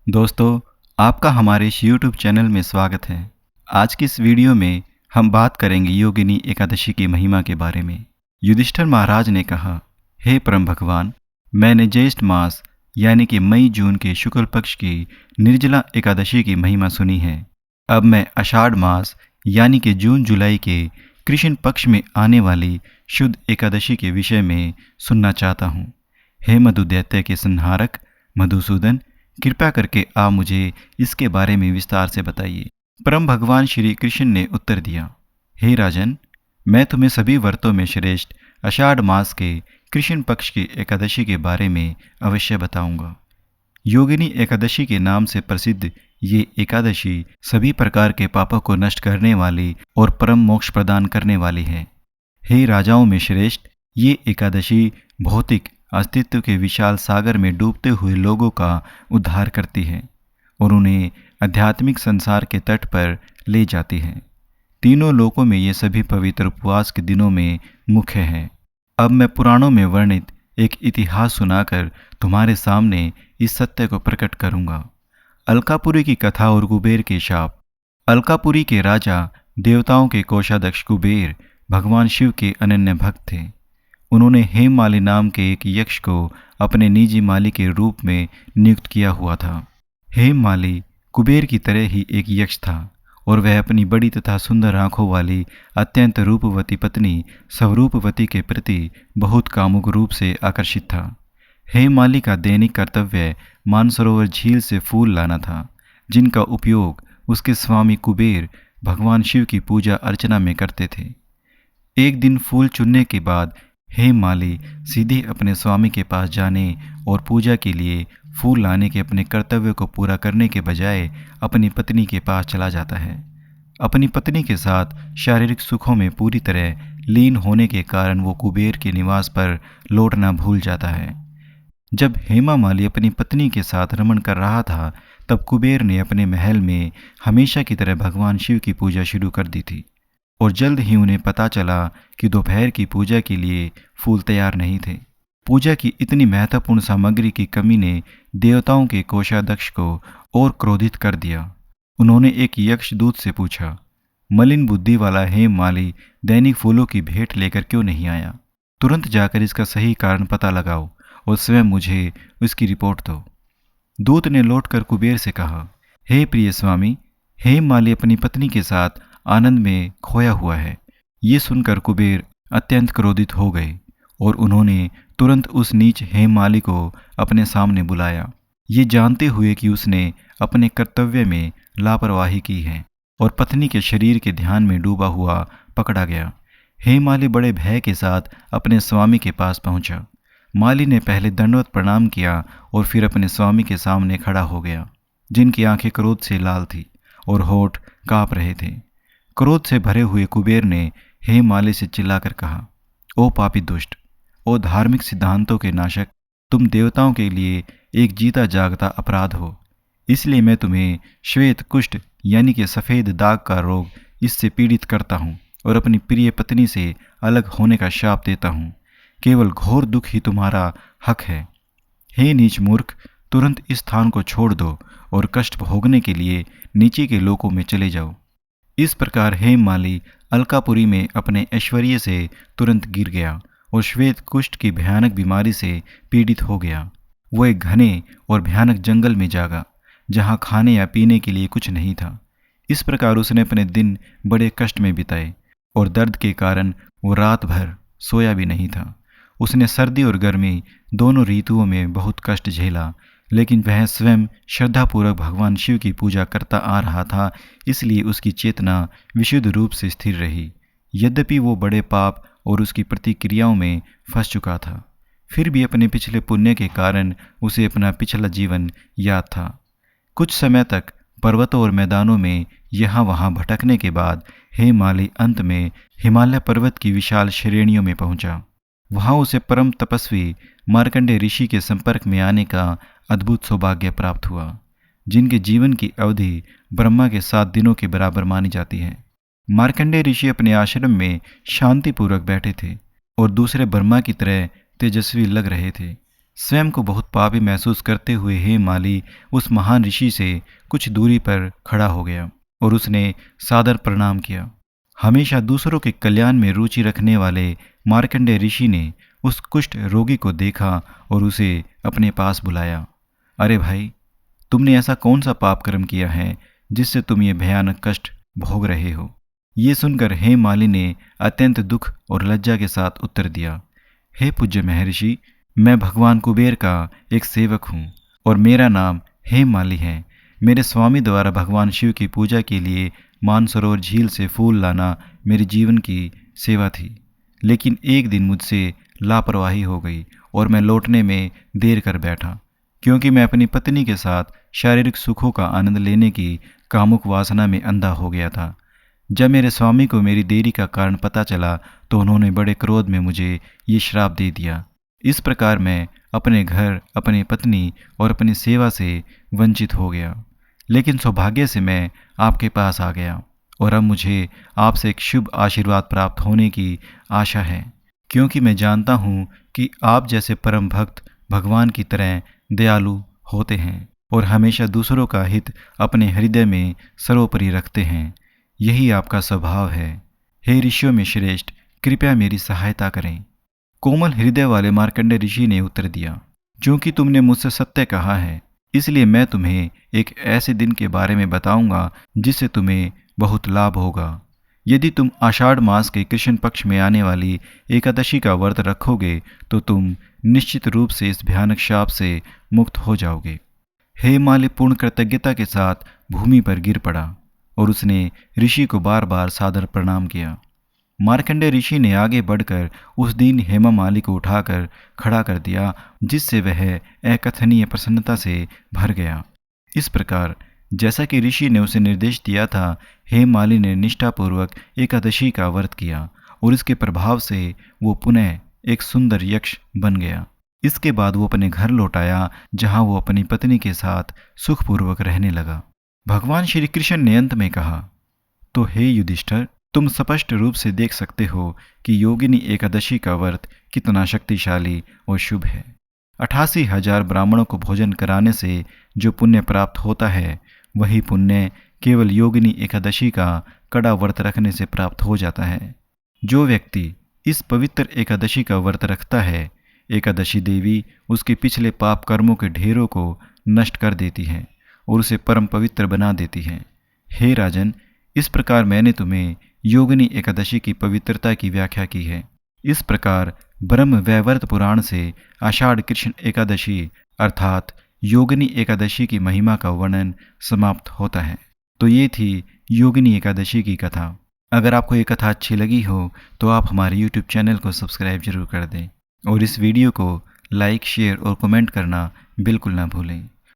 दोस्तों, आपका हमारे इस यूट्यूब चैनल में स्वागत है। आज की इस वीडियो में हम बात करेंगे योगिनी एकादशी की महिमा के बारे में। युधिष्ठिर महाराज ने कहा, हे परम भगवान, मैंने ज्येष्ठ मास यानी कि मई जून के शुक्ल पक्ष की निर्जला एकादशी की महिमा सुनी है। अब मैं आषाढ़ मास यानी कि जून जुलाई के कृष्ण पक्ष में आने वाली शुद्ध एकादशी के विषय में सुनना चाहता हूँ। हे मधु दैत्य के संहारक मधुसूदन, कृपया करके आप मुझे इसके बारे में विस्तार से बताइए। परम भगवान श्री कृष्ण ने उत्तर दिया, हे राजन, मैं तुम्हें सभी व्रतों में श्रेष्ठ आषाढ़ मास के कृष्ण पक्ष की एकादशी के बारे में अवश्य बताऊंगा। योगिनी एकादशी के नाम से प्रसिद्ध ये एकादशी सभी प्रकार के पापों को नष्ट करने वाली और परम मोक्ष प्रदान करने वाली है। हे राजाओं में श्रेष्ठ, ये एकादशी भौतिक अस्तित्व के विशाल सागर में डूबते हुए लोगों का उद्धार करती है और उन्हें आध्यात्मिक संसार के तट पर ले जाती है। तीनों लोकों में ये सभी पवित्र उपवास के दिनों में मुख्य है। अब मैं पुराणों में वर्णित एक इतिहास सुनाकर तुम्हारे सामने इस सत्य को प्रकट करूंगा। अलकापुरी की कथा और कुबेर के शाप। अलकापुरी के राजा देवताओं के कोषाध्यक्ष कुबेर भगवान शिव के अनन्य भक्त थे। उन्होंने हेममाली नाम के एक यक्ष को अपने निजी माली के रूप में नियुक्त किया हुआ था। हेममाली कुबेर की तरह ही एक यक्ष था और वह अपनी बड़ी तथा सुंदर आंखों वाली अत्यंत रूपवती पत्नी स्वरूपवती के प्रति बहुत कामुक रूप से आकर्षित था। हेममाली का दैनिक कर्तव्य मानसरोवर झील से फूल लाना था, जिनका उपयोग उसके स्वामी कुबेर भगवान शिव की पूजा अर्चना में करते थे। एक दिन फूल चुनने के बाद हेममाली सीधे अपने स्वामी के पास जाने और पूजा के लिए फूल लाने के अपने कर्तव्य को पूरा करने के बजाय अपनी पत्नी के पास चला जाता है। अपनी पत्नी के साथ शारीरिक सुखों में पूरी तरह लीन होने के कारण वो कुबेर के निवास पर लौटना भूल जाता है। जब हेमामाली अपनी पत्नी के साथ रमण कर रहा था, तब कुबेर ने अपने महल में हमेशा की तरह भगवान शिव की पूजा शुरू कर दी थी और जल्द ही उन्हें पता चला कि दोपहर की पूजा के लिए फूल तैयार नहीं थे। पूजा की इतनी महत्वपूर्ण सामग्री की कमी ने देवताओं के कोषाध्यक्ष को और क्रोधित कर दिया। उन्होंने एक यक्ष दूत से पूछा, मलिन बुद्धि वाला हेममाली दैनिक फूलों की भेंट लेकर क्यों नहीं आया? तुरंत जाकर इसका सही कारण पता लगाओ और स्वयं मुझे उसकी रिपोर्ट दो। दूत ने लौटकर कुबेर से कहा, हे प्रिय स्वामी, हेममाली अपनी पत्नी के साथ आनंद में खोया हुआ है। ये सुनकर कुबेर अत्यंत क्रोधित हो गए और उन्होंने तुरंत उस नीच हेममाली को अपने सामने बुलाया, ये जानते हुए कि उसने अपने कर्तव्य में लापरवाही की है और पत्नी के शरीर के ध्यान में डूबा हुआ पकड़ा गया। हेममाली बड़े भय के साथ अपने स्वामी के पास पहुंचा। माली ने पहले दंडवत प्रणाम किया और फिर अपने स्वामी के सामने खड़ा हो गया, जिनकी आंखें क्रोध से लाल थी और होठ कांप रहे थे। क्रोध से भरे हुए कुबेर ने हेममाली से चिल्लाकर कहा, ओ पापी दुष्ट, ओ धार्मिक सिद्धांतों के नाशक, तुम देवताओं के लिए एक जीता जागता अपराध हो। इसलिए मैं तुम्हें श्वेत कुष्ठ यानी कि सफ़ेद दाग का रोग इससे पीड़ित करता हूँ और अपनी प्रिय पत्नी से अलग होने का शाप देता हूँ। केवल घोर दुख ही तुम्हारा हक है। हे नीच मूर्ख, तुरंत इस स्थान को छोड़ दो और कष्ट भोगने के लिए नीचे के लोकों में चले जाओ। इस प्रकार हेममाली अलकापुरी में अपने ऐश्वर्य से तुरंत गिर गया और श्वेत कुष्ठ की भयानक बीमारी से पीड़ित हो गया। वो एक घने और भयानक जंगल में जागा, जहाँ खाने या पीने के लिए कुछ नहीं था। इस प्रकार उसने अपने दिन बड़े कष्ट में बिताए और दर्द के कारण वो रात भर सोया भी नहीं था। उसने सर्दी और गर्मी दोनों ऋतुओं में बहुत कष्ट झेला, लेकिन वह स्वयं श्रद्धापूर्वक भगवान शिव की पूजा करता आ रहा था, इसलिए उसकी चेतना विशुद्ध रूप से स्थिर रही। यद्यपि वो बड़े पाप और उसकी प्रतिक्रियाओं में फंस चुका था, फिर भी अपने पिछले पुण्य के कारण उसे अपना पिछला जीवन याद था। कुछ समय तक पर्वतों और मैदानों में यहाँ वहाँ भटकने के बाद हेममाली अंत में हिमालय पर्वत की विशाल श्रेणियों में पहुँचा। वहाँ उसे परम तपस्वी मार्कंडेय ऋषि के संपर्क में आने का अद्भुत सौभाग्य प्राप्त हुआ, जिनके जीवन की अवधि ब्रह्मा के 7 दिनों के बराबर मानी जाती है। मार्कंडेय ऋषि अपने आश्रम में शांतिपूर्वक बैठे थे और दूसरे ब्रह्मा की तरह तेजस्वी लग रहे थे। स्वयं को बहुत पापी महसूस करते हुए हेममाली उस महान ऋषि से कुछ दूरी पर खड़ा हो गया और उसने सादर प्रणाम किया। हमेशा दूसरों के कल्याण में रुचि रखने वाले मार्कंडेय ऋषि ने उस कुष्ठ रोगी को देखा और उसे अपने पास बुलाया। अरे भाई, तुमने ऐसा कौन सा पाप कर्म किया है जिससे तुम ये भयानक कष्ट भोग रहे हो? ये सुनकर हेममाली ने अत्यंत दुख और लज्जा के साथ उत्तर दिया, हे पूज्य महर्षि, मैं भगवान कुबेर का एक सेवक हूँ और मेरा नाम हेममाली है। मेरे स्वामी द्वारा भगवान शिव की पूजा के लिए मानसरोवर झील से फूल लाना मेरे जीवन की सेवा थी। लेकिन एक दिन मुझसे लापरवाही हो गई और मैं लौटने में देर कर बैठा, क्योंकि मैं अपनी पत्नी के साथ शारीरिक सुखों का आनंद लेने की कामुक वासना में अंधा हो गया था। जब मेरे स्वामी को मेरी देरी का कारण पता चला तो उन्होंने बड़े क्रोध में मुझे ये श्राप दे दिया। इस प्रकार मैं अपने घर, अपनी पत्नी और अपनी सेवा से वंचित हो गया। लेकिन सौभाग्य से मैं आपके पास आ गया और अब मुझे आपसे एक शुभ आशीर्वाद प्राप्त होने की आशा है, क्योंकि मैं जानता हूँ कि आप जैसे परम भक्त भगवान की तरह दयालु होते हैं और हमेशा दूसरों का हित अपने हृदय में सर्वोपरि रखते हैं। यही आपका स्वभाव है। हे ऋषियों में श्रेष्ठ, कृपया मेरी सहायता करें। कोमल हृदय वाले मार्कंडेय ऋषि ने उत्तर दिया, क्योंकि तुमने मुझसे सत्य कहा है, इसलिए मैं तुम्हें एक ऐसे दिन के बारे में बताऊंगा जिससे तुम्हें बहुत लाभ होगा। यदि तुम आषाढ़ मास के कृष्ण पक्ष में आने वाली एकादशी का व्रत रखोगे तो तुम निश्चित रूप से इस भयानक शाप से मुक्त हो जाओगे। हेममाली पूर्ण कृतज्ञता के साथ भूमि पर गिर पड़ा और उसने ऋषि को बार बार सादर प्रणाम किया। मार्कंडेय ऋषि ने आगे बढ़कर उस दिन हेममाली को उठाकर खड़ा कर दिया, जिससे वह अकथनीय प्रसन्नता से भर गया। इस प्रकार जैसा कि ऋषि ने उसे निर्देश दिया था, हेममाली ने निष्ठापूर्वक एकादशी का व्रत किया और इसके प्रभाव से वो पुनः एक सुंदर यक्ष बन गया। इसके बाद वो अपने घर लौट आया, जहाँ वो अपनी पत्नी के साथ सुखपूर्वक रहने लगा। भगवान श्री कृष्ण ने अंत में कहा, तो हे युधिष्ठिर, तुम स्पष्ट रूप से देख सकते हो कि योगिनी एकादशी का व्रत कितना शक्तिशाली और शुभ है। 88,000 ब्राह्मणों को भोजन कराने से जो पुण्य प्राप्त होता है, वही पुण्य केवल योगिनी एकादशी का कड़ा व्रत रखने से प्राप्त हो जाता है। जो व्यक्ति इस पवित्र एकादशी का व्रत रखता है, एकादशी देवी उसके पिछले पाप कर्मों के ढेरों को नष्ट कर देती है और उसे परम पवित्र बना देती है। हे राजन, इस प्रकार मैंने तुम्हें योगिनी एकादशी की पवित्रता की व्याख्या की है। इस प्रकार ब्रह्म वैवर्त पुराण से आषाढ़ कृष्ण एकादशी अर्थात योगिनी एकादशी की महिमा का वर्णन समाप्त होता है। तो ये थी योगिनी एकादशी की कथा। अगर आपको ये कथा अच्छी लगी हो तो आप हमारे YouTube चैनल को सब्सक्राइब जरूर कर दें और इस वीडियो को लाइक, शेयर और कमेंट करना बिल्कुल ना भूलें।